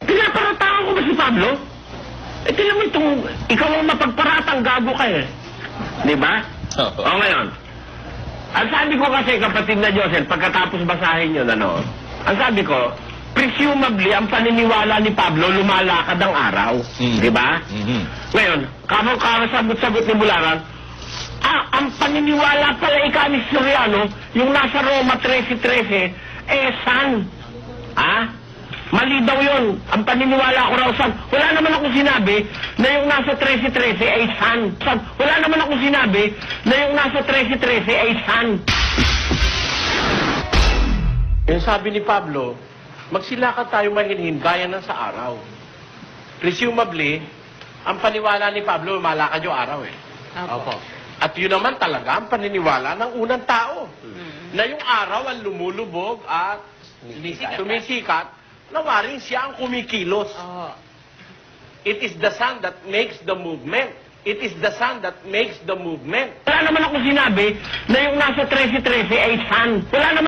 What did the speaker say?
Pinaparataan ko ba si Pablo? Eh, tingnan mo itong, ikaw ang mapagparatang gago ka eh. Di ba? Oo. O ngayon, ang sabi ko kasi, kapatid na Joseph, pagkatapos basahin yun, ano, ang sabi ko, presumably, ang paniniwala ni Pablo, lumalakad ang araw. Di ba? Ngayon, sagot-sagot ni Bularan, ang paniniwala pala ikaw ni Soriano, yung nasa Roma 13:13, san? Mali daw yun. Ang paniniwala ko raw san. Wala naman akong sinabi na yung nasa 13:13 ay san. Wala naman akong sinabi na yung nasa 13:13 ay san. Yung sabi ni Pablo, magsilakad tayo mahinhin gaya ng sa araw. Presumably, ang paniwala ni Pablo, malakad yung araw eh. Opo. At yun naman talaga ang paniniwala ng unang tao. Na yung araw ang lumulubog at sumisikat, na waring siya ang kumikilos. It is the sun that makes the movement. It is the sun that makes the movement. Wala naman akong sinabi na yung nasa 13:13 ay sun. Wala naman